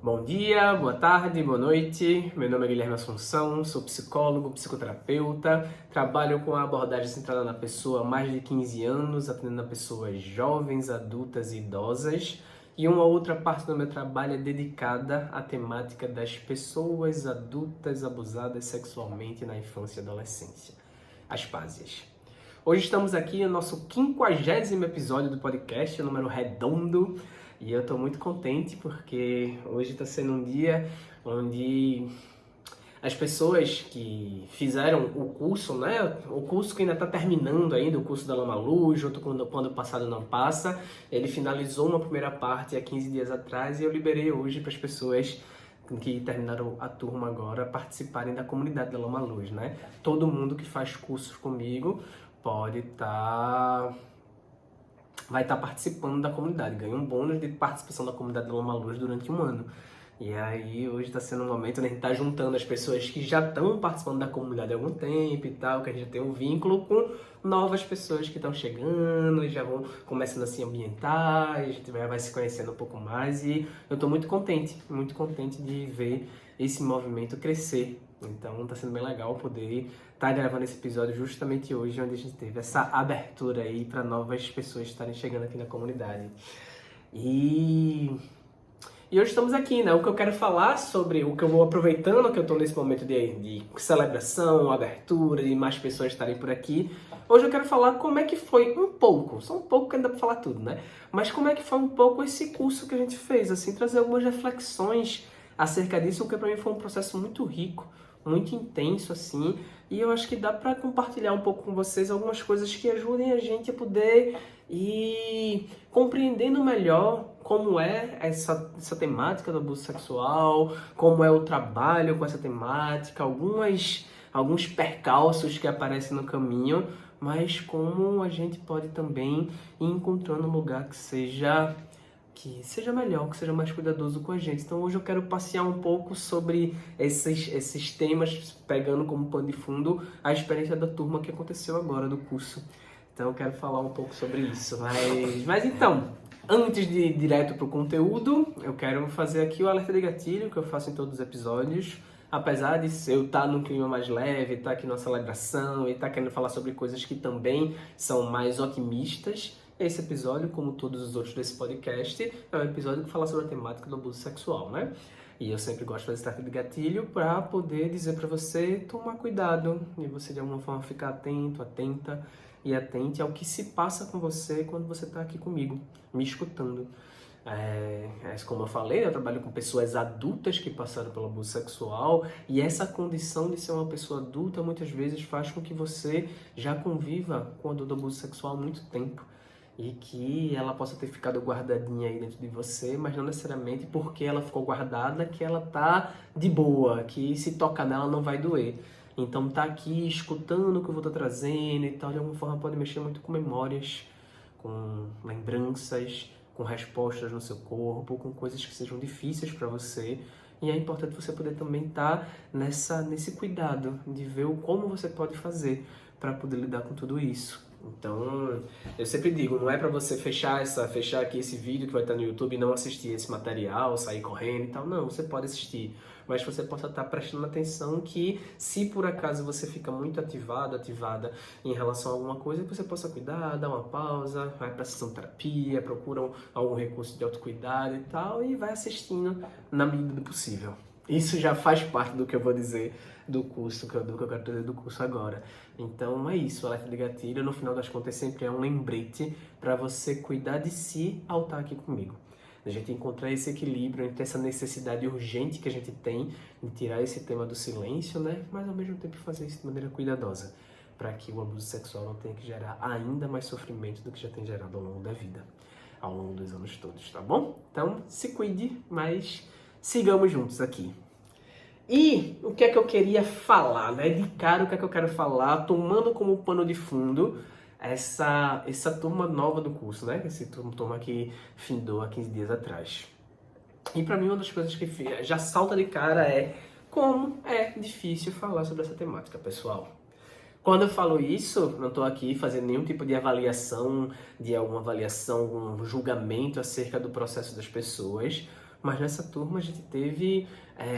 Bom dia, boa tarde, boa noite. Meu nome é Guilherme Assunção, sou psicólogo, psicoterapeuta, trabalho com a abordagem centrada na pessoa há mais de 15 anos, atendendo a pessoas jovens, adultas e idosas. E uma outra parte do meu trabalho é dedicada à temática das pessoas adultas abusadas sexualmente na infância e adolescência, as PASEAs. Hoje estamos aqui no nosso 50º episódio do podcast, número redondo, e eu estou muito contente porque hoje está sendo um dia onde as pessoas que fizeram o curso, né, o curso que ainda está terminando ainda, o curso da Lama Luz, junto com Quando o Passado Não Passa, ele finalizou uma primeira parte há 15 dias atrás e eu liberei hoje para as pessoas que terminaram a turma agora participarem da comunidade da Lama Luz, né? Todo mundo que faz cursos comigo vai estar participando da comunidade, ganha um bônus de participação da comunidade da Lama Luz durante um ano. E aí hoje está sendo um momento, né, a gente está juntando as pessoas que já estão participando da comunidade há algum tempo e tal, que a gente já tem um vínculo com novas pessoas que estão chegando e já vão começando a se ambientar, e a gente vai se conhecendo um pouco mais e eu estou muito contente de ver esse movimento crescer. Então está sendo bem legal poder estar gravando esse episódio justamente hoje, onde a gente teve essa abertura aí para novas pessoas estarem chegando aqui na comunidade. E hoje estamos aqui, né? O que eu quero falar sobre, o que eu vou aproveitando que eu estou nesse momento de celebração, abertura, e mais pessoas estarem por aqui. Hoje eu quero falar como é que foi um pouco, só um pouco que ainda dá para falar tudo, né? Mas como é que foi um pouco esse curso que a gente fez, assim, trazer algumas reflexões acerca disso, porque para mim foi um processo muito rico, muito intenso, assim, e eu acho que dá para compartilhar um pouco com vocês algumas coisas que ajudem a gente a poder ir compreendendo melhor como é essa temática do abuso sexual, como é o trabalho com essa temática, alguns percalços que aparecem no caminho, mas como a gente pode também ir encontrando um lugar que seja melhor, que seja mais cuidadoso com a gente. Então hoje eu quero passear um pouco sobre esses temas, pegando como pano de fundo a experiência da turma que aconteceu agora do curso. Então eu quero falar um pouco sobre isso. Mas então, antes de ir direto para o conteúdo, eu quero fazer aqui o alerta de gatilho que eu faço em todos os episódios. Apesar de eu estar num clima mais leve, estar aqui numa celebração e estar querendo falar sobre coisas que também são mais otimistas, esse episódio, como todos os outros desse podcast, é um episódio que fala sobre a temática do abuso sexual, né? E eu sempre gosto de fazer esse alerta de gatilho para poder dizer para você tomar cuidado e você de alguma forma ficar atento, atenta e atente ao que se passa com você quando você está aqui comigo, me escutando. Como eu falei, eu trabalho com pessoas adultas que passaram pelo abuso sexual e essa condição de ser uma pessoa adulta muitas vezes faz com que você já conviva com a dor do abuso sexual há muito tempo e que ela possa ter ficado guardadinha aí dentro de você, mas não necessariamente porque ela ficou guardada que ela tá de boa, que se tocar nela não vai doer. Então tá aqui escutando o que eu vou estar trazendo e tal, de alguma forma pode mexer muito com memórias, com lembranças, com respostas no seu corpo, com coisas que sejam difíceis para você. E é importante você poder também estar nesse cuidado de ver como você pode fazer para poder lidar com tudo isso. Então, eu sempre digo, não é para você fechar aqui esse vídeo que vai estar no YouTube e não assistir esse material, sair correndo e tal. Não, você pode assistir, mas você possa estar prestando atenção que se por acaso você fica muito ativada em relação a alguma coisa, que você possa cuidar, dar uma pausa, vai para a sessão de terapia, procura algum recurso de autocuidado e tal, e vai assistindo na medida do possível. Isso já faz parte do que eu vou dizer do curso, do que eu quero dizer do curso agora. Então é isso, o alerta de gatilho, no final das contas, sempre é um lembrete para você cuidar de si ao estar aqui comigo. A gente encontrar esse equilíbrio entre essa necessidade urgente que a gente tem de tirar esse tema do silêncio, né? Mas ao mesmo tempo fazer isso de maneira cuidadosa, para que o abuso sexual não tenha que gerar ainda mais sofrimento do que já tem gerado ao longo da vida, ao longo dos anos todos, tá bom? Então se cuide, mas sigamos juntos aqui. E o que é que eu queria falar, né? De cara, o que é que eu quero falar, tomando como pano de fundo essa turma nova do curso, né? Esse turma que findou há 15 dias atrás. E pra mim, uma das coisas que já salta de cara é como é difícil falar sobre essa temática, pessoal. Quando eu falo isso, não estou aqui fazendo nenhum tipo de avaliação, algum julgamento acerca do processo das pessoas, Mas nessa turma a gente teve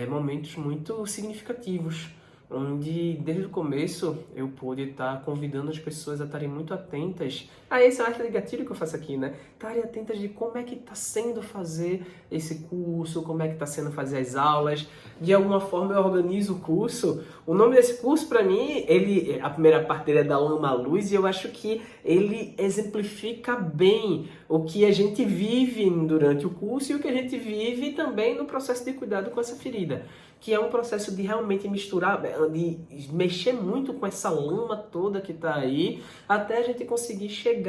momentos muito significativos, onde desde o começo eu pude estar convidando as pessoas a estarem muito atentas a esse alerta de gatilho que eu faço aqui, né? Estarem atentas de como é que está sendo fazer esse curso, como é que está sendo fazer as aulas. De alguma forma eu organizo o curso. O nome desse curso, para mim, a primeira parte dele é da Lama à Luz, e eu acho que ele exemplifica bem o que a gente vive durante o curso e o que a gente vive também no processo de cuidado com essa ferida, que é um processo de realmente misturar, de mexer muito com essa lama toda que está aí, até a gente conseguir chegar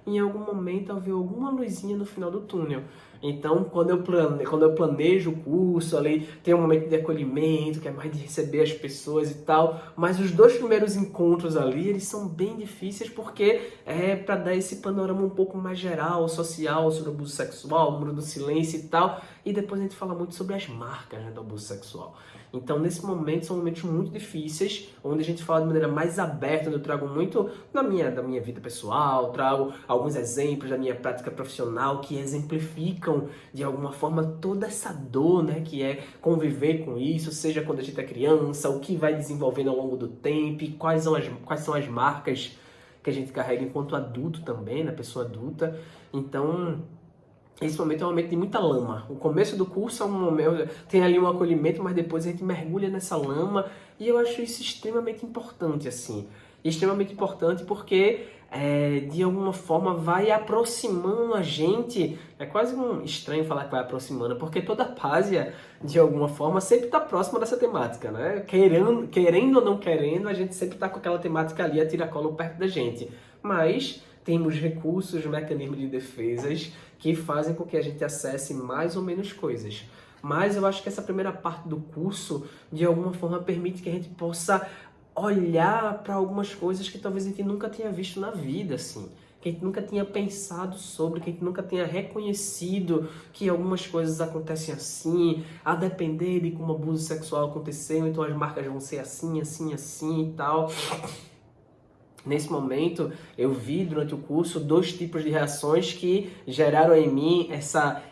em algum momento a ver alguma luzinha no final do túnel. Então, quando eu planejo o curso ali, tem um momento de acolhimento, que é mais de receber as pessoas e tal, mas os 2 primeiros encontros ali, eles são bem difíceis porque é para dar esse panorama um pouco mais geral, social, sobre o abuso sexual, o muro do silêncio e tal, e depois a gente fala muito sobre as marcas, né, do abuso sexual. Então, nesse momento, são momentos muito difíceis, onde a gente fala de maneira mais aberta, onde eu trago muito da minha vida pessoal, trago alguns exemplos da minha prática profissional que exemplificam, de alguma forma, toda essa dor, né, que é conviver com isso, seja quando a gente é criança, o que vai desenvolvendo ao longo do tempo, e quais são as marcas que a gente carrega enquanto adulto também, né, pessoa adulta. Então, esse momento é um momento de muita lama. O começo do curso é um momento, tem ali um acolhimento, mas depois a gente mergulha nessa lama, e eu acho isso extremamente importante, assim. Extremamente importante porque, de alguma forma, vai aproximando a gente. É quase estranho falar que vai aproximando, porque toda pásia, de alguma forma, sempre está próxima dessa temática, né? Querendo ou não querendo, a gente sempre está com aquela temática ali, a tiracolo perto da gente. Mas temos recursos, mecanismos de defesas que fazem com que a gente acesse mais ou menos coisas. Mas eu acho que essa primeira parte do curso, de alguma forma, permite que a gente possa olhar para algumas coisas que talvez a gente nunca tenha visto na vida, assim. Que a gente nunca tinha pensado sobre, que a gente nunca tenha reconhecido que algumas coisas acontecem assim, a depender de como o abuso sexual aconteceu, então as marcas vão ser assim, assim, assim e tal. Nesse momento, eu vi durante o curso 2 tipos de reações que geraram em mim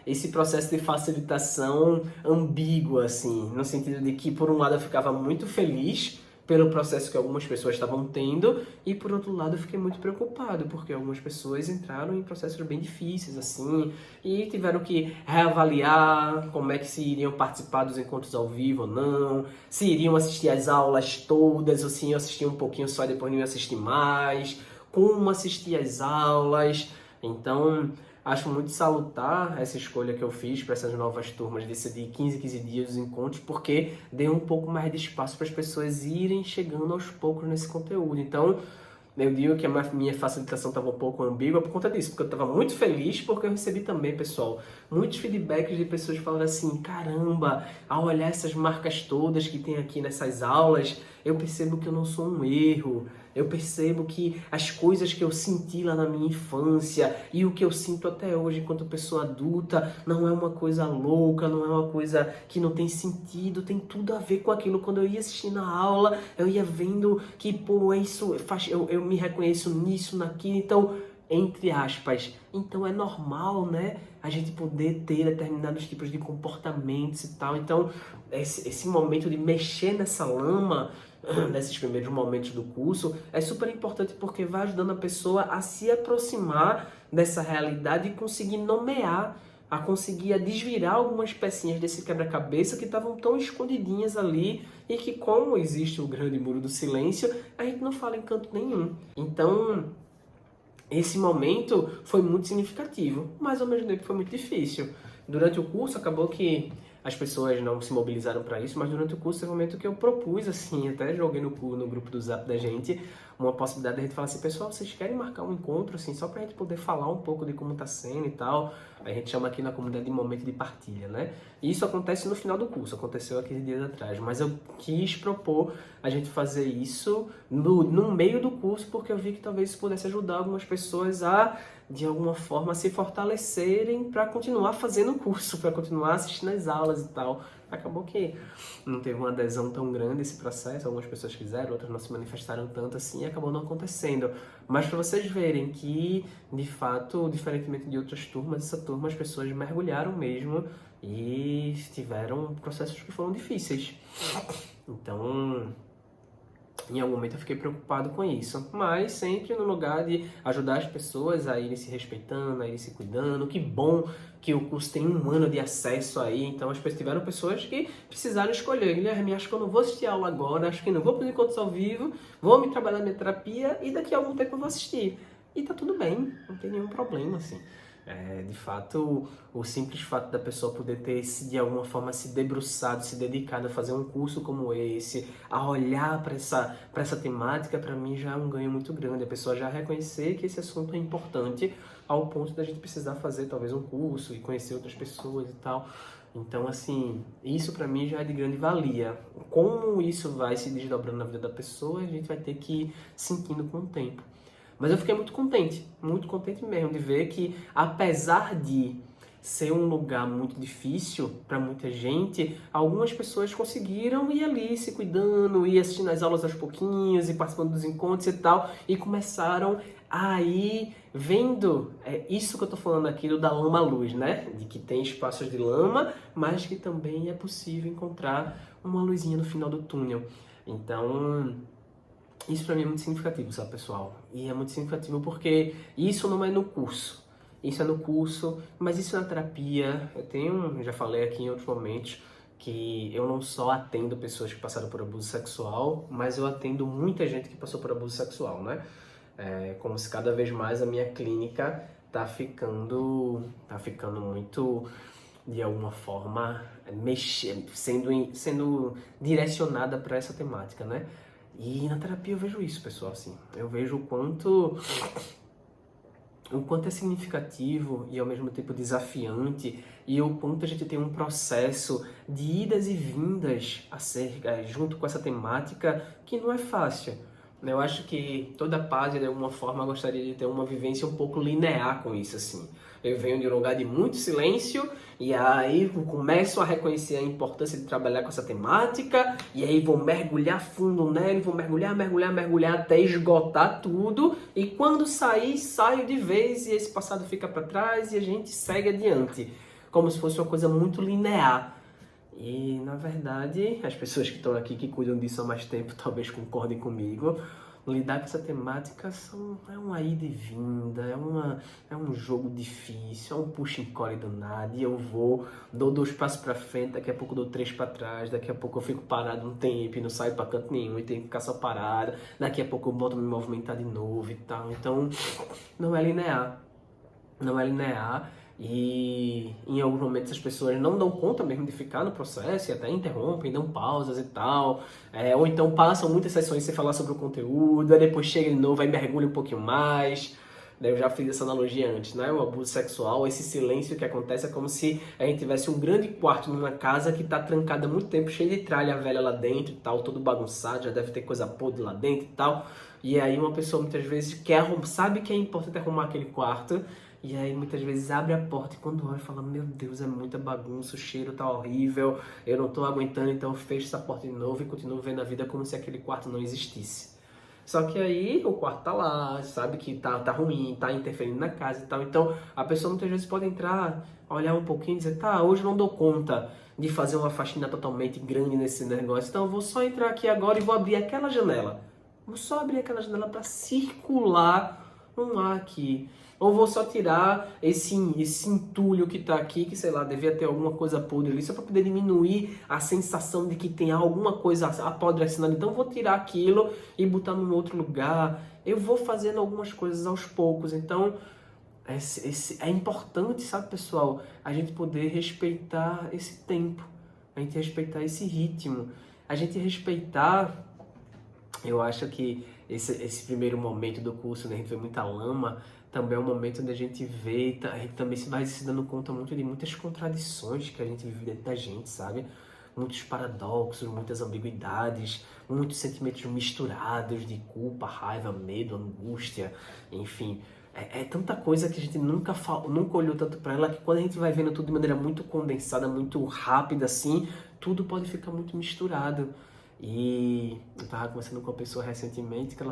esse processo de facilitação ambígua, assim, no sentido de que, por um lado, eu ficava muito feliz pelo processo que algumas pessoas estavam tendo, e por outro lado eu fiquei muito preocupado, porque algumas pessoas entraram em processos bem difíceis, assim, e tiveram que reavaliar como é que se iriam participar dos encontros ao vivo ou não, se iriam assistir as aulas todas, ou se iam assistir um pouquinho só e depois não iam assistir mais, como assistir as aulas. Então, acho muito salutar essa escolha que eu fiz para essas novas turmas, de 15 dias os encontros, porque deu um pouco mais de espaço para as pessoas irem chegando aos poucos nesse conteúdo. Então, eu digo que a minha facilitação estava um pouco ambígua por conta disso, porque eu estava muito feliz, porque eu recebi também, pessoal, muitos feedbacks de pessoas falando assim: caramba, ao olhar essas marcas todas que tem aqui nessas aulas, eu percebo que eu não sou um erro, eu percebo que as coisas que eu senti lá na minha infância e o que eu sinto até hoje enquanto pessoa adulta não é uma coisa louca, não é uma coisa que não tem sentido, tem tudo a ver com aquilo. Quando eu ia assistir na aula, eu ia vendo que, pô, eu me reconheço nisso, naquilo, então, entre aspas, então é normal, né, a gente poder ter determinados tipos de comportamentos e tal. Então, esse momento de mexer nessa lama, nesses primeiros momentos do curso, é super importante, porque vai ajudando a pessoa a se aproximar dessa realidade e conseguir nomear, a conseguir desvirar algumas pecinhas desse quebra-cabeça que estavam tão escondidinhas ali, e que, como existe o grande muro do silêncio, a gente não fala em canto nenhum. Então, esse momento foi muito significativo, mas ao mesmo tempo foi muito difícil. Durante o curso, acabou que as pessoas não se mobilizaram para isso, mas durante o curso foi um momento que eu propus, assim, até joguei no grupo do Zap da gente, uma possibilidade de a gente falar assim: pessoal, vocês querem marcar um encontro, assim, só pra gente poder falar um pouco de como tá sendo e tal? A gente chama aqui na comunidade de momento de partilha, né? E isso acontece no final do curso, aconteceu há 15 dias atrás, mas eu quis propor a gente fazer isso no meio do curso, porque eu vi que talvez isso pudesse ajudar algumas pessoas a, de alguma forma, se fortalecerem para continuar fazendo o curso, para continuar assistindo as aulas e tal. acabou que não teve uma adesão tão grande esse processo, algumas pessoas quiseram, outras não se manifestaram tanto assim e acabou não acontecendo. Mas para vocês verem que, de fato, diferentemente de outras turmas, essa turma as pessoas mergulharam mesmo e tiveram processos que foram difíceis. Então, em algum momento eu fiquei preocupado com isso, mas sempre no lugar de ajudar as pessoas a irem se respeitando, a irem se cuidando. Que bom que o curso tem 1 ano de acesso aí, então as pessoas tiveram pessoas que precisaram escolher. Guilherme, acho que eu não vou assistir aula agora, acho que não vou para os encontros ao vivo, vou me trabalhar na minha terapia e daqui a algum tempo eu vou assistir. E tá tudo bem, não tem nenhum problema, assim. De fato, o simples fato da pessoa poder ter, de alguma forma, se debruçado, se dedicado a fazer um curso como esse, a olhar para essa temática, para mim já é um ganho muito grande. A pessoa já reconhecer que esse assunto é importante ao ponto da gente precisar fazer talvez um curso e conhecer outras pessoas e tal. Então, assim, isso para mim já é de grande valia. Como isso vai se desdobrando na vida da pessoa, a gente vai ter que ir sentindo com o tempo. Mas eu fiquei muito contente mesmo de ver que, apesar de ser um lugar muito difícil para muita gente, algumas pessoas conseguiram ir ali se cuidando, ir assistindo as aulas aos pouquinhos, e participando dos encontros e tal, e começaram a ir vendo isso que eu tô falando aqui do da lama à luz, né? De que tem espaços de lama, mas que também é possível encontrar uma luzinha no final do túnel. Então, isso pra mim é muito significativo, sabe, pessoal? E é muito significativo porque isso não é no curso. Isso é no curso, mas isso é na terapia. Eu já falei aqui em outros momentos, que eu não só atendo pessoas que passaram por abuso sexual, mas eu atendo muita gente que passou por abuso sexual, né? Como se cada vez mais a minha clínica tá ficando muito, de alguma forma, sendo direcionada para essa temática, né? E na terapia eu vejo isso, pessoal, assim. Eu vejo o quanto é significativo e ao mesmo tempo desafiante, e o quanto a gente tem um processo de idas e vindas junto com essa temática que não é fácil. Eu acho que toda paz, de alguma forma, gostaria de ter uma vivência um pouco linear com isso, assim. Eu venho de um lugar de muito silêncio, e aí começo a reconhecer a importância de trabalhar com essa temática, e aí vou mergulhar fundo nela, vou mergulhar até esgotar tudo, e quando sair, saio de vez, e esse passado fica para trás, e a gente segue adiante, como se fosse uma coisa muito linear. E, na verdade, as pessoas que estão aqui, que cuidam disso há mais tempo, talvez concordem comigo. Lidar com essa temática é uma ida e vinda, é um jogo difícil, é um puxa e encolhe danado. E eu dou 2 passos pra frente, daqui a pouco dou 3 pra trás, daqui a pouco eu fico parado um tempo e não saio pra canto nenhum e tenho que ficar só parado. Daqui a pouco eu volto a me movimentar de novo e tal. Então, não é linear. Não é linear. E em alguns momentos as pessoas não dão conta mesmo de ficar no processo e até interrompem, dão pausas e tal, ou então passam muitas sessões sem falar sobre o conteúdo, aí depois chega de novo, aí mergulha um pouquinho mais. Eu já fiz essa analogia antes, né? O abuso sexual, esse silêncio que acontece é como se a gente tivesse um grande quarto numa casa que tá trancada há muito tempo, cheio de tralha velha lá dentro e tal, todo bagunçado, já deve ter coisa podre lá dentro e tal. E aí uma pessoa muitas vezes sabe que é importante arrumar aquele quarto, e aí muitas vezes abre a porta e quando olha fala, meu Deus, é muita bagunça, o cheiro tá horrível, eu não tô aguentando, então eu fecho essa porta de novo e continuo vendo a vida como se aquele quarto não existisse. Só que aí o quarto tá lá, sabe que tá ruim, tá interferindo na casa e tal. Então a pessoa muitas vezes pode entrar, olhar um pouquinho e dizer, tá, hoje eu não dou conta de fazer uma faxina totalmente grande nesse negócio, então eu vou só entrar aqui agora e vou abrir aquela janela. Vou só abrir aquela janela para circular um ar aqui. Ou vou só tirar esse entulho que tá aqui, que sei lá, devia ter alguma coisa podre ali, só para poder diminuir a sensação de que tem alguma coisa apodrecendo ali. Então vou tirar aquilo e botar num outro lugar. Eu vou fazendo algumas coisas aos poucos. Então é importante, sabe, pessoal, a gente poder respeitar esse tempo, a gente respeitar esse ritmo, a gente respeitar. Eu acho que esse primeiro momento do curso, né, a gente vê muita lama, também é um momento onde a gente vê, a gente também vai se dando conta muito de muitas contradições que a gente vive dentro da gente, sabe? Muitos paradoxos, muitas ambiguidades, muitos sentimentos misturados de culpa, raiva, medo, angústia, enfim. é tanta coisa que a gente nunca olhou tanto para ela, que quando a gente vai vendo tudo de maneira muito condensada, muito rápida, assim, tudo pode ficar muito misturado. E eu tava conversando com uma pessoa recentemente que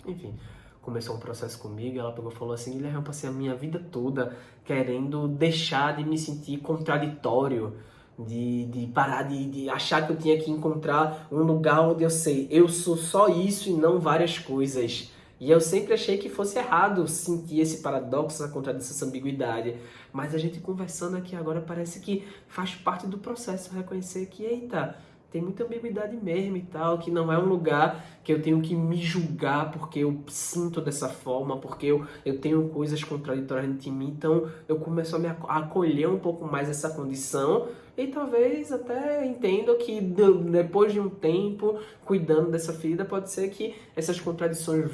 enfim, começou um processo comigo, e ela pegou e falou assim: Guilherme, eu passei a minha vida toda querendo deixar de me sentir contraditório, de parar de achar que eu tinha que encontrar um lugar onde eu sei, eu sou só isso e não várias coisas. E eu sempre achei que fosse errado sentir esse paradoxo, essa contradição, essa ambiguidade. Mas a gente conversando aqui agora parece que faz parte do processo reconhecer que, eita, tem muita ambiguidade mesmo e tal, que não é um lugar que eu tenho que me julgar porque eu sinto dessa forma, porque eu tenho coisas contraditórias dentro de mim. Então eu começo a acolher um pouco mais essa condição e talvez até entendo que depois de um tempo cuidando dessa ferida, pode ser que essas contradições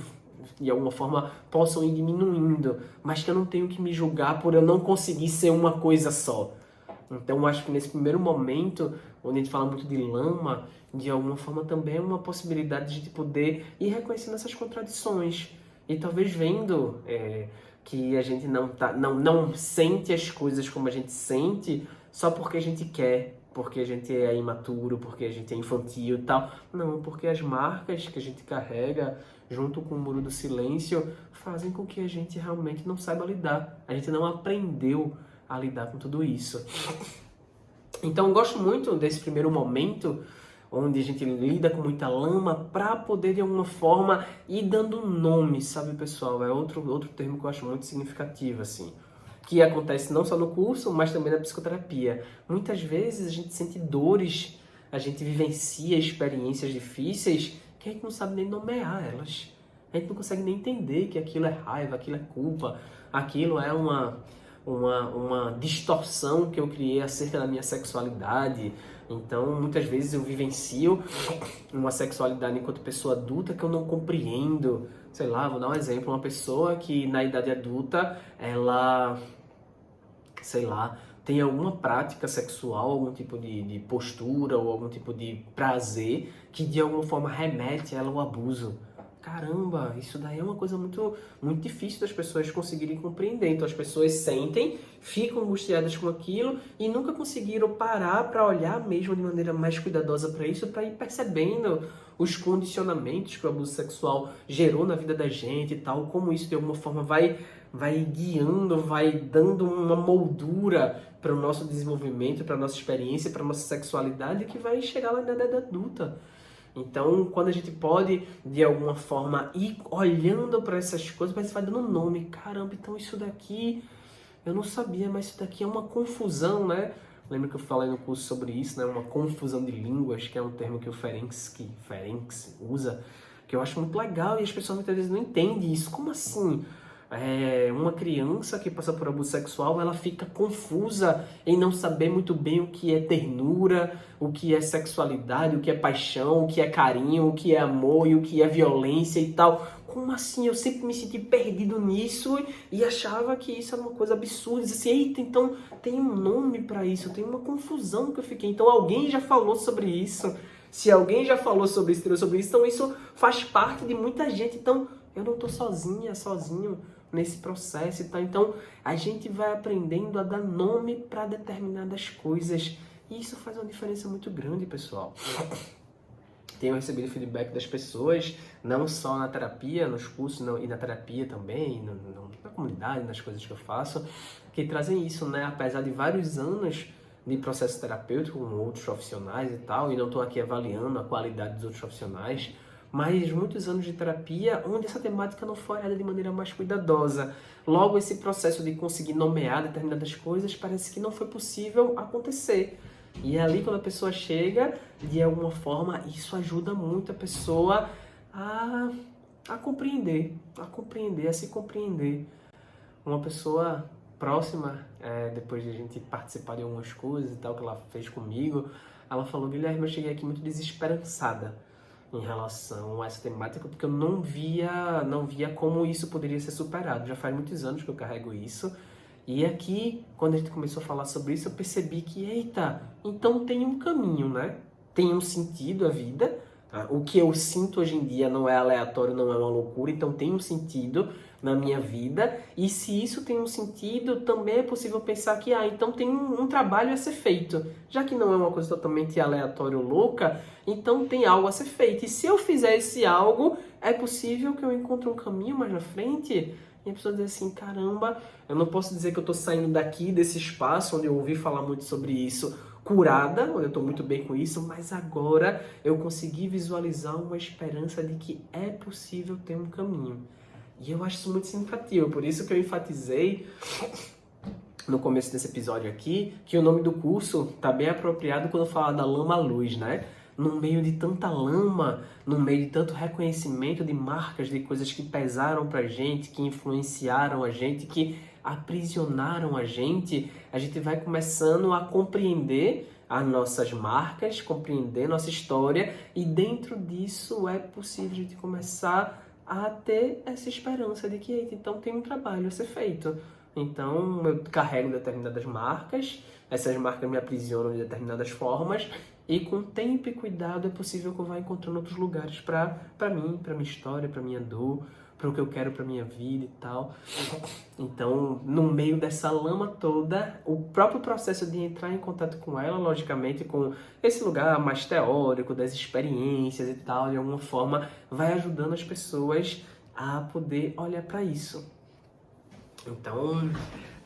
de alguma forma possam ir diminuindo, mas que eu não tenho que me julgar por eu não conseguir ser uma coisa só. Então, eu acho que nesse primeiro momento, onde a gente fala muito de lama, de alguma forma também é uma possibilidade de a gente poder ir reconhecendo essas contradições. E talvez vendo que a gente não sente as coisas como a gente sente só porque a gente quer, porque a gente é imaturo, porque a gente é infantil e tal. Não, porque as marcas que a gente carrega junto com o muro do silêncio fazem com que a gente realmente não saiba lidar. A gente não aprendeu a lidar com tudo isso. Então eu gosto muito desse primeiro momento onde a gente lida com muita lama para poder de alguma forma ir dando nome, sabe, pessoal? É outro termo que eu acho muito significativo, assim, que acontece não só no curso, mas também na psicoterapia. Muitas vezes a gente sente dores, a gente vivencia experiências difíceis que a gente não sabe nem nomear elas. A gente não consegue nem entender que aquilo é raiva, aquilo é culpa, aquilo é uma distorção que eu criei acerca da minha sexualidade. Então, muitas vezes eu vivencio uma sexualidade enquanto pessoa adulta que eu não compreendo. Sei lá, vou dar um exemplo. Uma pessoa que na idade adulta, ela, sei lá, tem alguma prática sexual, algum tipo de postura ou algum tipo de prazer que de alguma forma remete a ela ao abuso. Caramba, isso daí é uma coisa muito, muito difícil das pessoas conseguirem compreender. Então as pessoas sentem, ficam angustiadas com aquilo e nunca conseguiram parar para olhar mesmo de maneira mais cuidadosa para isso, para ir percebendo os condicionamentos que o abuso sexual gerou na vida da gente e tal, como isso de alguma forma vai guiando, vai dando uma moldura para o nosso desenvolvimento, para a nossa experiência, para a nossa sexualidade, que vai chegar lá na idade adulta. Então, quando a gente pode, de alguma forma, ir olhando para essas coisas, mas vai dando nome. Caramba, então isso daqui eu não sabia, mas isso daqui é uma confusão, né? Lembra que eu falei no curso sobre isso, né? Uma confusão de línguas, que é um termo que o Ferenc usa, que eu acho muito legal e as pessoas muitas vezes não entendem isso. Como assim? Uma criança que passa por abuso sexual, ela fica confusa em não saber muito bem o que é ternura, o que é sexualidade, o que é paixão, o que é carinho, o que é amor e o que é violência e tal. Como assim? Eu sempre me senti perdido nisso e achava que isso era uma coisa absurda. Dizia assim, eita, então tem um nome para isso, tem uma confusão que eu fiquei. Então alguém já falou sobre isso. Se alguém já falou sobre isso, então isso faz parte de muita gente. Então eu não estou sozinho nesse processo e tal. Então a gente vai aprendendo a dar nome para determinadas coisas e isso faz uma diferença muito grande, pessoal. Tenho recebido feedback das pessoas, não só na terapia, nos cursos, e na terapia também, na comunidade, nas coisas que eu faço, que trazem isso, né? Apesar de vários anos de processo terapêutico com outros profissionais e tal, e não estou aqui avaliando a qualidade dos outros profissionais, mas muitos anos de terapia onde essa temática não foi olhada de maneira mais cuidadosa. Logo, esse processo de conseguir nomear determinadas coisas parece que não foi possível acontecer. E é ali, quando a pessoa chega, de alguma forma, isso ajuda muito a pessoa a compreender, a se compreender. Uma pessoa próxima, depois de a gente participar de algumas coisas e tal, que ela fez comigo, ela falou: Guilherme, eu cheguei aqui muito desesperançada em relação a essa temática, porque eu não via como isso poderia ser superado. Já faz muitos anos que eu carrego isso. E aqui, quando a gente começou a falar sobre isso, eu percebi que, eita, então tem um caminho, né? Tem um sentido a vida. Tá? O que eu sinto hoje em dia não é aleatório, não é uma loucura, então tem um sentido. na minha vida, e se isso tem um sentido, também é possível pensar que, então tem um trabalho a ser feito. Já que não é uma coisa totalmente aleatória ou louca, então tem algo a ser feito. E se eu fizer esse algo, é possível que eu encontre um caminho mais na frente. E a pessoa diz assim, caramba, eu não posso dizer que eu estou saindo daqui, desse espaço onde eu ouvi falar muito sobre isso, curada, onde eu estou muito bem com isso, mas agora eu consegui visualizar uma esperança de que é possível ter um caminho. E eu acho isso muito significativo, por isso que eu enfatizei no começo desse episódio aqui, que o nome do curso está bem apropriado quando fala da lama à luz, né? No meio de tanta lama, no meio de tanto reconhecimento de marcas, de coisas que pesaram pra gente, que influenciaram a gente, que aprisionaram a gente vai começando a compreender as nossas marcas, compreender nossa história, e dentro disso é possível a gente começar a ter essa esperança de que então tem um trabalho a ser feito. Então eu carrego determinadas marcas, essas marcas me aprisionam de determinadas formas, e com tempo e cuidado é possível que eu vá encontrando outros lugares para mim, para minha história, para minha dor, para o que eu quero para minha vida e tal. Então, no meio dessa lama toda, o próprio processo de entrar em contato com ela, logicamente, com esse lugar mais teórico, das experiências e tal, de alguma forma, vai ajudando as pessoas a poder olhar para isso. Então,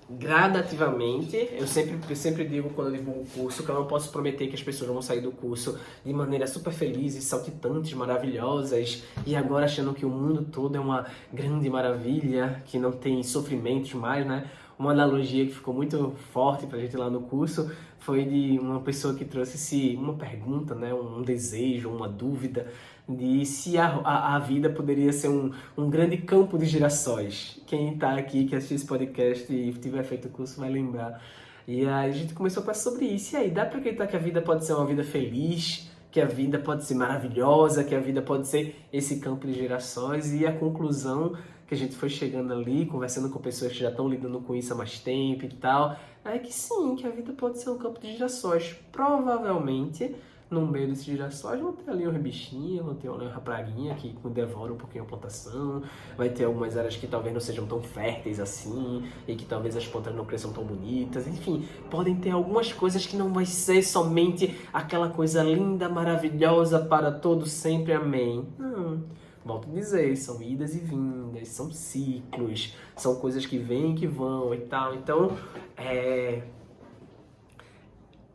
gradativamente, eu sempre digo quando eu divulgo o curso que eu não posso prometer que as pessoas vão sair do curso de maneira super felizes, saltitantes, maravilhosas, e agora achando que o mundo todo é uma grande maravilha, que não tem sofrimentos mais, né? Uma analogia que ficou muito forte pra gente lá no curso foi de uma pessoa que trouxe uma pergunta, né? Um desejo, uma dúvida de se a vida poderia ser um grande campo de girassóis. Quem tá aqui, que assistiu esse podcast e tiver feito o curso vai lembrar. E aí a gente começou a pensar sobre isso. E aí, dá pra acreditar que a vida pode ser uma vida feliz, que a vida pode ser maravilhosa, que a vida pode ser esse campo de girassóis? E a conclusão que a gente foi chegando ali, conversando com pessoas que já estão lidando com isso há mais tempo e tal, é que sim, que a vida pode ser um campo de girassóis. Provavelmente, no meio desses girassóis, vão ter ali um bichinho, vão ter uma praguinha que devora um pouquinho a plantação, vai ter algumas áreas que talvez não sejam tão férteis assim, e que talvez as plantas não cresçam tão bonitas, enfim, podem ter algumas coisas que não vai ser somente aquela coisa linda, maravilhosa para todo sempre, amém. Não. Volto a dizer, são idas e vindas, são ciclos, são coisas que vêm e que vão e tal. Então,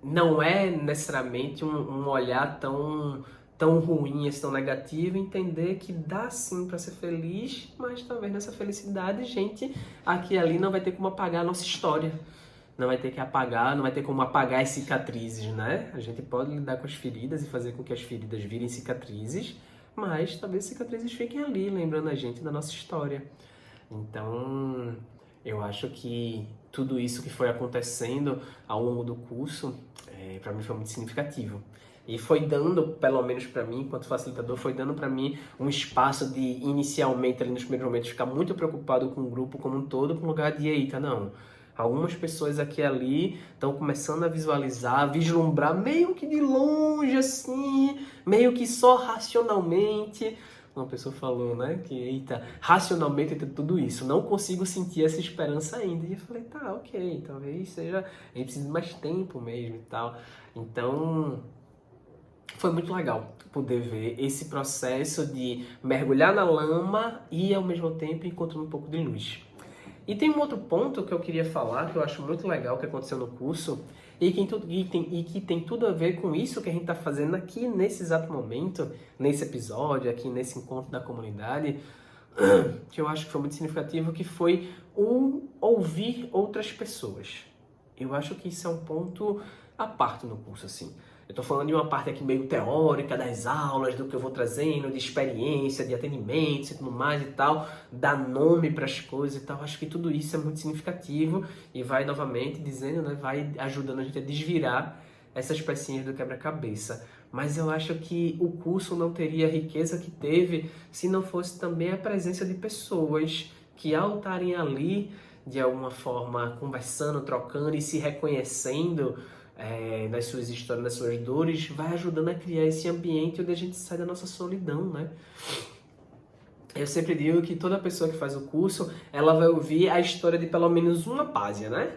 não é necessariamente um olhar tão ruim, tão negativo, entender que dá sim para ser feliz, mas talvez nessa felicidade, gente, aqui e ali não vai ter como apagar a nossa história. Não vai ter que apagar, não vai ter como apagar as cicatrizes, né? A gente pode lidar com as feridas e fazer com que as feridas virem cicatrizes, mas talvez as cicatrizes fiquem ali, lembrando a gente da nossa história. Então, eu acho que tudo isso que foi acontecendo ao longo do curso, para mim foi muito significativo. E foi dando, pelo menos para mim, enquanto facilitador, foi dando para mim um espaço de, inicialmente, ali nos primeiros momentos, ficar muito preocupado com o grupo como um todo, com o lugar de, eita, não. Algumas pessoas aqui e ali estão começando a visualizar, vislumbrar, meio que de longe, assim, meio que só racionalmente. Uma pessoa falou, né, que, eita, racionalmente tem tudo isso, não consigo sentir essa esperança ainda. E eu falei, tá, ok, talvez seja, a gente precisa de mais tempo mesmo e tal. Então, foi muito legal poder ver esse processo de mergulhar na lama e, ao mesmo tempo, encontrando um pouco de luz. E tem um outro ponto que eu queria falar, que eu acho muito legal que aconteceu no curso, e que tem tudo a ver com isso que a gente está fazendo aqui nesse exato momento, nesse episódio, aqui nesse encontro da comunidade, que eu acho que foi muito significativo, que foi ouvir outras pessoas. Eu acho que isso é um ponto à parte no curso, assim. Eu tô falando de uma parte aqui meio teórica das aulas, do que eu vou trazendo, de experiência, de atendimento e tudo mais e tal, dar nome para as coisas e tal. Acho que tudo isso é muito significativo e vai novamente dizendo, né, vai ajudando a gente a desvirar essas pecinhas do quebra-cabeça. Mas eu acho que o curso não teria a riqueza que teve se não fosse também a presença de pessoas que, ao estarem ali, de alguma forma, conversando, trocando e se reconhecendo nas suas histórias, nas suas dores, vai ajudando a criar esse ambiente onde a gente sai da nossa solidão, né? Eu sempre digo que toda pessoa que faz o curso, ela vai ouvir a história de pelo menos uma pásia, né?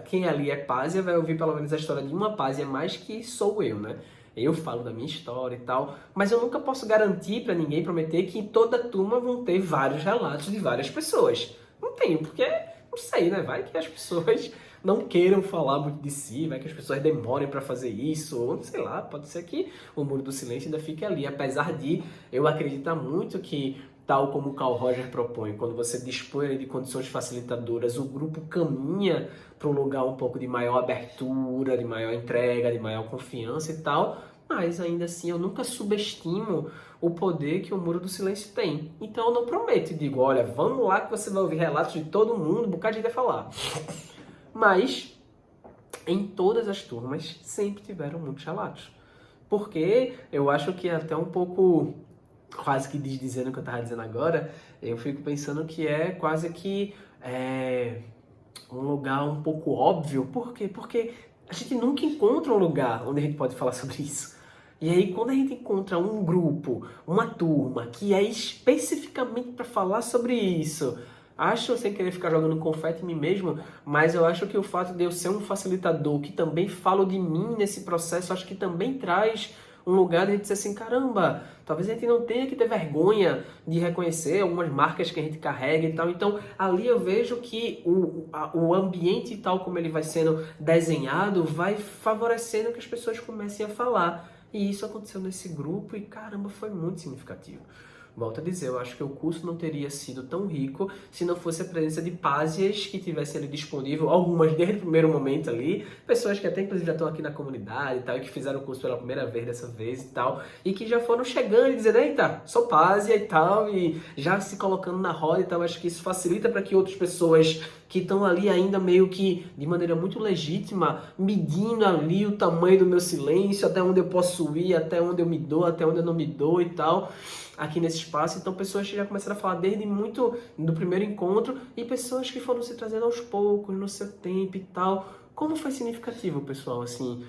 Quem ali é pásia vai ouvir pelo menos a história de uma pásia mais, que sou eu, né? Eu falo da minha história e tal, mas eu nunca posso garantir pra ninguém, prometer que em toda a turma vão ter vários relatos de várias pessoas. Não tenho, porque não sei, né? Vai que as pessoas não queiram falar muito de si, vai que as pessoas demorem pra fazer isso, ou sei lá, pode ser que o muro do silêncio ainda fique ali, apesar de eu acreditar muito que, tal como o Carl Roger propõe, quando você dispõe de condições facilitadoras, o grupo caminha para um lugar um pouco de maior abertura, de maior entrega, de maior confiança e tal, mas ainda assim eu nunca subestimo o poder que o Muro do Silêncio tem. Então eu não prometo, digo, olha, vamos lá que você vai ouvir relatos de todo mundo, um bocado de gente vai falar. Mas em todas as turmas sempre tiveram muitos relatos. Porque eu acho que é até um pouco, quase que dizendo o que eu estava dizendo agora, eu fico pensando que é quase que um lugar um pouco óbvio. Por quê? Porque a gente nunca encontra um lugar onde a gente pode falar sobre isso. E aí, quando a gente encontra um grupo, uma turma, que é especificamente para falar sobre isso, acho, sem querer ficar jogando confete em mim mesmo, mas eu acho que o fato de eu ser um facilitador que também falo de mim nesse processo, acho que também traz um lugar de a gente dizer assim, caramba, talvez a gente não tenha que ter vergonha de reconhecer algumas marcas que a gente carrega e tal. Então, ali eu vejo que o ambiente tal como ele vai sendo desenhado vai favorecendo que as pessoas comecem a falar. E isso aconteceu nesse grupo e, caramba, foi muito significativo. Volto a dizer, eu acho que o curso não teria sido tão rico se não fosse a presença de pásias que tivessem ali disponível, algumas desde o primeiro momento ali, pessoas que até inclusive já estão aqui na comunidade e tal, e que fizeram o curso pela primeira vez dessa vez e tal, e que já foram chegando e dizendo, eita, sou pásia e tal, e já se colocando na roda e tal. Acho que isso facilita para que outras pessoas que estão ali ainda meio que de maneira muito legítima, medindo ali o tamanho do meu silêncio, até onde eu posso ir, até onde eu me dou, até onde eu não me dou e tal, aqui nesse espaço. Então pessoas que já começaram a falar desde muito do primeiro encontro e pessoas que foram se trazendo aos poucos, no seu tempo e tal. Como foi significativo, pessoal, assim,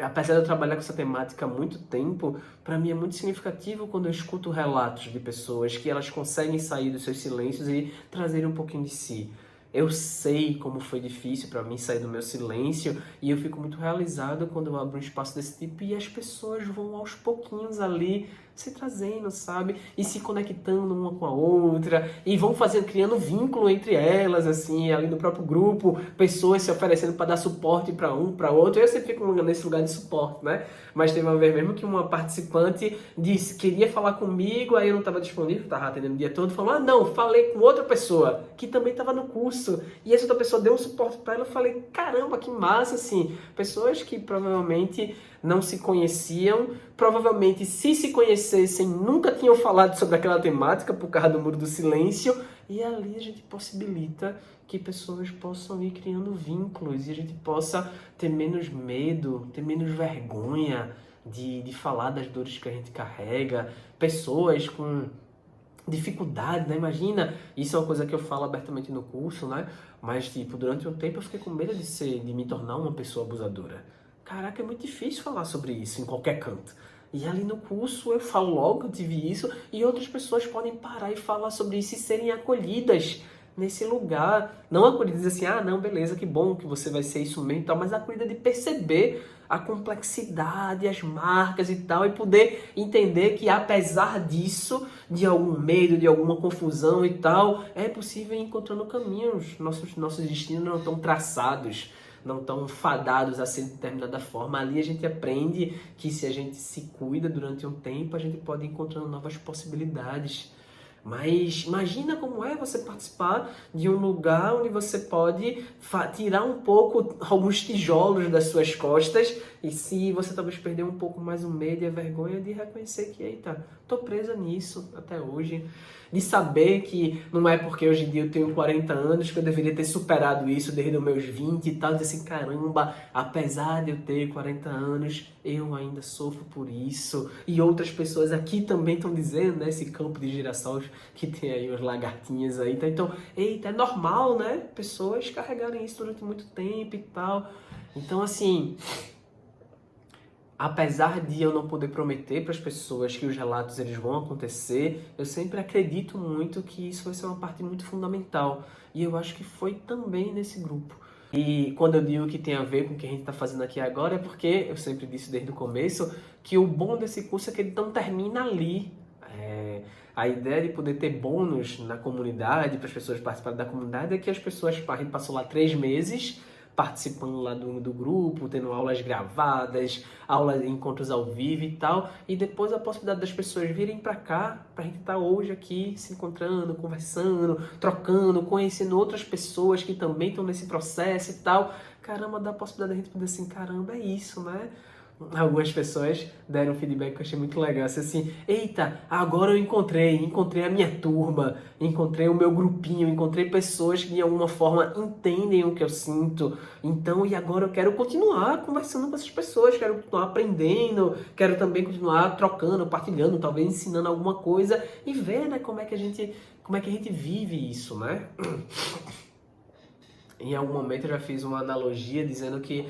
apesar de eu trabalhar com essa temática há muito tempo, para mim é muito significativo quando eu escuto relatos de pessoas que elas conseguem sair dos seus silêncios e trazerem um pouquinho de si. Eu sei como foi difícil para mim sair do meu silêncio e eu fico muito realizado quando eu abro um espaço desse tipo e as pessoas vão aos pouquinhos ali se trazendo, sabe? E se conectando uma com a outra e vão fazendo, criando vínculo entre elas, assim, ali no próprio grupo, pessoas se oferecendo para dar suporte para um, para outro. Eu sempre fico nesse lugar de suporte, né? Mas teve uma vez mesmo que uma participante disse, queria falar comigo, aí eu não estava disponível, estava atendendo o dia todo, falou, ah não, falei com outra pessoa que também estava no curso, e essa outra pessoa deu um suporte para ela. Eu falei, caramba, que massa, assim, pessoas que provavelmente não se conheciam, provavelmente se conhecessem nunca tinham falado sobre aquela temática por causa do Muro do Silêncio, e ali a gente possibilita que pessoas possam ir criando vínculos e a gente possa ter menos medo, ter menos vergonha de falar das dores que a gente carrega, pessoas com dificuldade, né? Imagina, isso é uma coisa que eu falo abertamente no curso, né? Mas, tipo, durante um tempo eu fiquei com medo de me tornar uma pessoa abusadora. Caraca, é muito difícil falar sobre isso em qualquer canto. E ali no curso eu falo logo, eu tive isso, e outras pessoas podem parar e falar sobre isso e serem acolhidas nesse lugar. Não acolhidas assim, ah, não, beleza, que bom que você vai ser isso mesmo e tal, mas acolhida de perceber a complexidade, as marcas e tal, e poder entender que apesar disso, de algum medo, de alguma confusão e tal, é possível ir encontrando caminhos. Nossos destinos não estão traçados, não estão fadados a ser de determinada forma. Ali a gente aprende que se a gente se cuida durante um tempo, a gente pode ir encontrando novas possibilidades. Mas imagina como é você participar de um lugar onde você pode tirar um pouco, alguns tijolos das suas costas, e se você talvez perder um pouco mais o medo e a vergonha de reconhecer que, eita, tô presa nisso até hoje. De saber que não é porque hoje em dia eu tenho 40 anos que eu deveria ter superado isso desde os meus 20 e tal. Dizer assim, caramba, apesar de eu ter 40 anos, eu ainda sofro por isso. E outras pessoas aqui também estão dizendo, né? Esse campo de girassol que tem aí umas lagartinhas aí. Tá? Então, eita, é normal, né? Pessoas carregarem isso durante muito tempo e tal. Então, assim, apesar de eu não poder prometer para as pessoas que os relatos eles vão acontecer, eu sempre acredito muito que isso vai ser uma parte muito fundamental. E eu acho que foi também nesse grupo. E quando eu digo que tem a ver com o que a gente está fazendo aqui agora, é porque eu sempre disse desde o começo que o bom desse curso é que ele não termina ali. A ideia de poder ter bônus na comunidade, para as pessoas participarem da comunidade, é que as pessoas, a gente passou lá 3 meses participando lá do grupo, tendo aulas gravadas, aulas, encontros ao vivo e tal, e depois a possibilidade das pessoas virem para cá, para a gente estar hoje aqui se encontrando, conversando, trocando, conhecendo outras pessoas que também estão nesse processo e tal. Caramba, dá a possibilidade da gente poder assim, caramba, é isso, né? Algumas pessoas deram um feedback que eu achei muito legal, assim, eita, agora eu encontrei a minha turma, encontrei o meu grupinho, encontrei pessoas que de alguma forma entendem o que eu sinto, então, e agora eu quero continuar conversando com essas pessoas, quero continuar aprendendo, quero também continuar trocando, partilhando, talvez ensinando alguma coisa e ver, né, como é que a gente vive isso, né? Em algum momento eu já fiz uma analogia dizendo que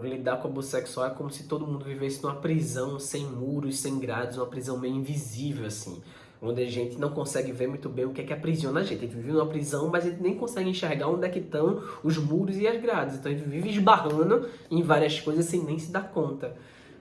lidar com abuso sexual é como se todo mundo vivesse numa prisão sem muros, sem grades, uma prisão meio invisível, assim. Onde a gente não consegue ver muito bem o que aprisiona a gente. A gente vive numa prisão, mas a gente nem consegue enxergar onde é que estão os muros e as grades. Então a gente vive esbarrando em várias coisas sem nem se dar conta.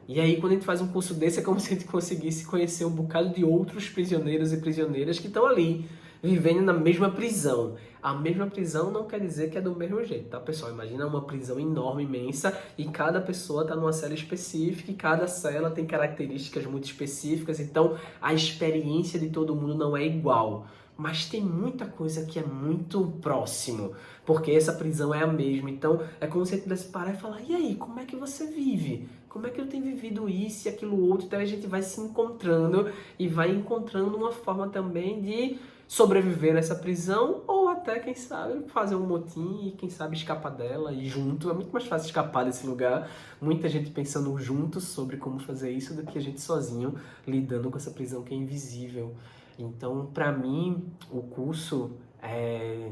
E aí, quando a gente faz um curso desse, é como se a gente conseguisse conhecer um bocado de outros prisioneiros e prisioneiras que estão ali, vivendo na mesma prisão. A mesma prisão não quer dizer que é do mesmo jeito, tá, pessoal? Imagina uma prisão enorme, imensa, e cada pessoa está numa cela específica, e cada cela tem características muito específicas, então a experiência de todo mundo não é igual. Mas tem muita coisa que é muito próximo, porque essa prisão é a mesma. Então, é como se a gente pudesse parar e falar, e aí, como é que você vive? Como é que eu tenho vivido isso e aquilo outro? Então a gente vai se encontrando e vai encontrando uma forma também de sobreviver nessa prisão ou até, quem sabe, fazer um motim e quem sabe escapar dela e junto. É muito mais fácil escapar desse lugar. Muita gente pensando juntos sobre como fazer isso do que a gente sozinho lidando com essa prisão que é invisível. Então, para mim, o curso é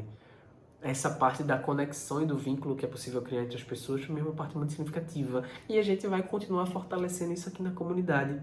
essa parte da conexão e do vínculo que é possível criar entre as pessoas, para mim é uma parte muito significativa. E a gente vai continuar fortalecendo isso aqui na comunidade.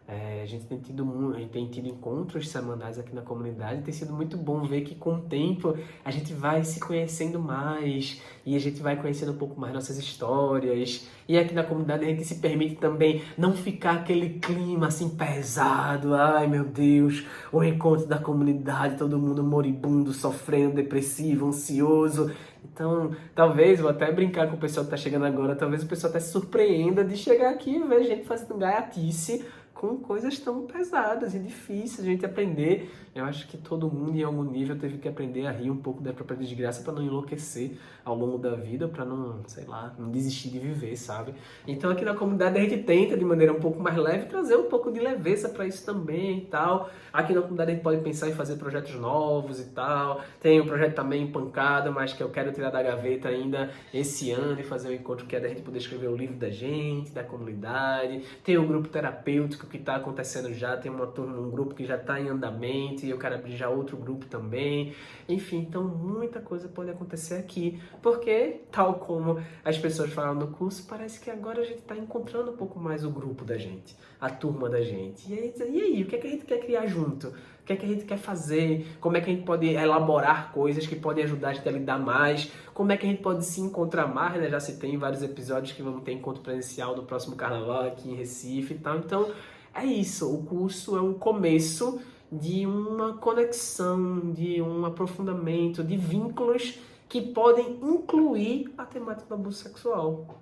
A gente tem tido encontros semanais aqui na comunidade, tem sido muito bom ver que com o tempo a gente vai se conhecendo mais e a gente vai conhecendo um pouco mais nossas histórias. E aqui na comunidade a gente se permite também não ficar aquele clima assim pesado, ai meu Deus, o encontro da comunidade, todo mundo moribundo, sofrendo, depressivo, ansioso. Então, talvez, vou até brincar com o pessoal que tá chegando agora, talvez o pessoal até se surpreenda de chegar aqui e ver gente fazendo gaiatice com coisas tão pesadas e difíceis de a gente aprender. Eu acho que todo mundo em algum nível teve que aprender a rir um pouco da própria desgraça para não enlouquecer ao longo da vida, para não, sei lá, não desistir de viver, sabe? Então aqui na comunidade a gente tenta de maneira um pouco mais leve trazer um pouco de leveza para isso também e tal. Aqui na comunidade a gente pode pensar em fazer projetos novos e tal. Tem um projeto também Pancada, mas que eu quero tirar da gaveta ainda esse ano e fazer um encontro que é da gente poder escrever o livro da gente, da comunidade. Tem o grupo terapêutico que está acontecendo já, tem uma turma, um grupo que já está em andamento e eu quero abrir já outro grupo também. Enfim, então muita coisa pode acontecer aqui, porque tal como as pessoas falam no curso, parece que agora a gente está encontrando um pouco mais o grupo da gente, a turma da gente. E aí, o que é que a gente quer criar junto? O que é que a gente quer fazer? Como é que a gente pode elaborar coisas que podem ajudar a gente a lidar mais? Como é que a gente pode se encontrar mais, né? Já citei em vários episódios que vamos ter encontro presencial no próximo carnaval aqui em Recife e tal. Então, é isso. O curso é um começo de uma conexão, de um aprofundamento, de vínculos que podem incluir a temática do abuso sexual.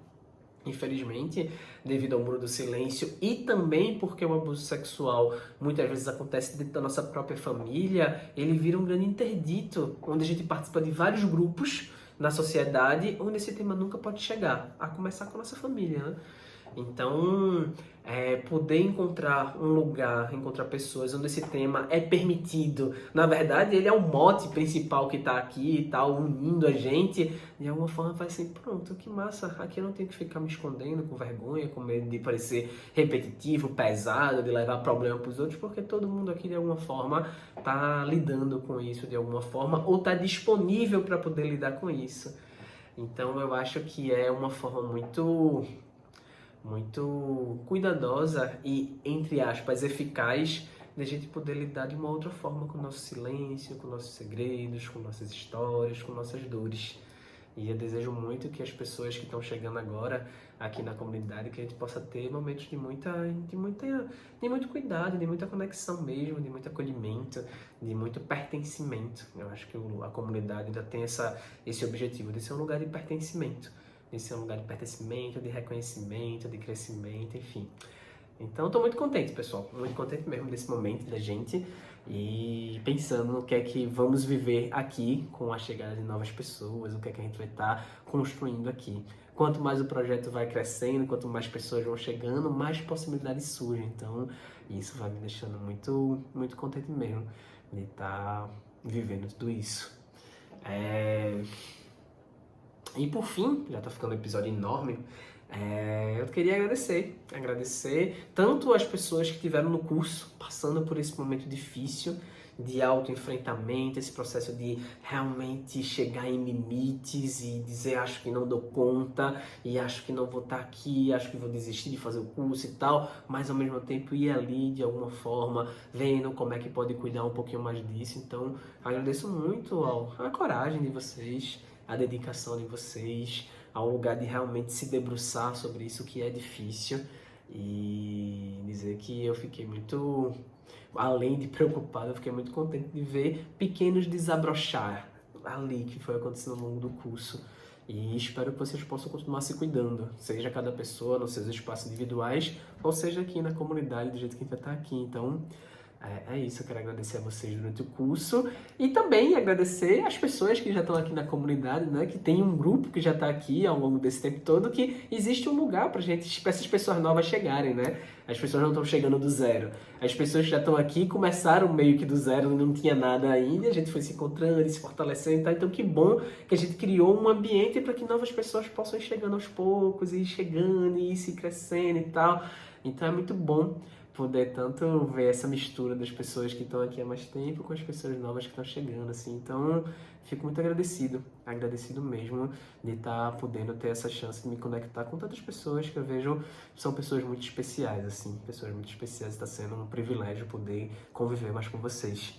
Infelizmente, devido ao muro do silêncio e também porque o abuso sexual muitas vezes acontece dentro da nossa própria família, ele vira um grande interdito, onde a gente participa de vários grupos na sociedade, onde esse tema nunca pode chegar, a começar com a nossa família, né? Então, poder encontrar um lugar, encontrar pessoas onde esse tema é permitido. Na verdade, ele é o mote principal que está aqui e tá unindo a gente. De alguma forma, vai assim, pronto, que massa. Aqui eu não tenho que ficar me escondendo com vergonha, com medo de parecer repetitivo, pesado, de levar problema para os outros, porque todo mundo aqui, de alguma forma, está lidando com isso de alguma forma ou está disponível para poder lidar com isso. Então, eu acho que é uma forma muito muito cuidadosa e, entre aspas, eficaz de a gente poder lidar de uma outra forma com o nosso silêncio, com nossos segredos, com nossas histórias, com nossas dores. E eu desejo muito que as pessoas que estão chegando agora aqui na comunidade, que a gente possa ter momentos de muito cuidado, de muita conexão mesmo, de muito acolhimento, de muito pertencimento. Eu acho que a comunidade ainda tem esse objetivo de ser um lugar de pertencimento. De ser um lugar de pertencimento, de reconhecimento, de crescimento, enfim. Então, estou muito contente, pessoal. Muito contente mesmo desse momento da gente. E pensando no que é que vamos viver aqui com a chegada de novas pessoas, o que é que a gente vai estar construindo aqui. Quanto mais o projeto vai crescendo, quanto mais pessoas vão chegando, mais possibilidades surgem. Então, isso vai me deixando muito, muito contente mesmo de estar vivendo tudo isso. E por fim, já tá ficando um episódio enorme, eu queria agradecer tanto as pessoas que estiveram no curso, passando por esse momento difícil de autoenfrentamento, esse processo de realmente chegar em limites e dizer acho que não dou conta, e acho que não vou estar aqui, acho que vou desistir de fazer o curso e tal, mas ao mesmo tempo ir ali de alguma forma, vendo como é que pode cuidar um pouquinho mais disso. Então, agradeço muito a coragem de vocês, a dedicação de vocês, ao lugar de realmente se debruçar sobre isso que é difícil, e dizer que eu fiquei muito, além de preocupado, eu fiquei muito contente de ver pequenos desabrochar ali que foi acontecendo ao longo do curso. E espero que vocês possam continuar se cuidando, seja cada pessoa nos seus espaços individuais, ou seja aqui na comunidade, do jeito que a gente vai estar aqui. Então, é isso, eu quero agradecer a vocês durante o curso e também agradecer as pessoas que já estão aqui na comunidade, né? Que tem um grupo que já está aqui ao longo desse tempo todo, que existe um lugar para essas pessoas novas chegarem, né? As pessoas não estão chegando do zero. As pessoas que já estão aqui começaram meio que do zero, não tinha nada ainda, a gente foi se encontrando, se fortalecendo, tá? Então que bom que a gente criou um ambiente para que novas pessoas possam ir chegando aos poucos, e ir chegando, e ir se crescendo e tal. Então é muito bom poder tanto ver essa mistura das pessoas que estão aqui há mais tempo com as pessoas novas que estão chegando, assim. Então, fico muito agradecido mesmo de estar podendo ter essa chance de me conectar com tantas pessoas que eu vejo são pessoas muito especiais, assim. Pessoas muito especiais, está sendo um privilégio poder conviver mais com vocês.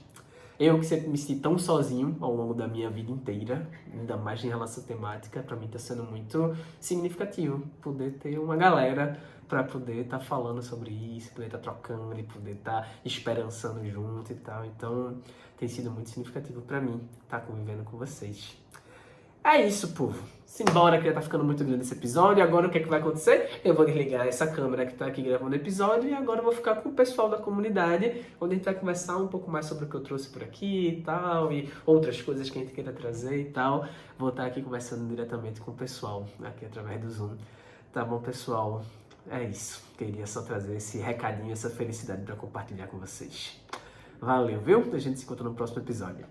Eu que sempre me senti tão sozinho ao longo da minha vida inteira, ainda mais em relação à temática, para mim está sendo muito significativo poder ter uma galera para poder estar falando sobre isso, poder estar trocando e poder estar esperançando junto e tal. Então tem sido muito significativo para mim estar convivendo com vocês. É isso, povo. Simbora, que já tá ficando muito grande esse episódio. Agora o que é que vai acontecer? Eu vou desligar essa câmera que tá aqui gravando o episódio e agora eu vou ficar com o pessoal da comunidade, onde a gente vai conversar um pouco mais sobre o que eu trouxe por aqui e tal, e outras coisas que a gente queira trazer e tal. Vou estar aqui conversando diretamente com o pessoal, aqui através do Zoom. Tá bom, pessoal? É isso. Queria só trazer esse recadinho, essa felicidade para compartilhar com vocês. Valeu, viu? A gente se encontra no próximo episódio.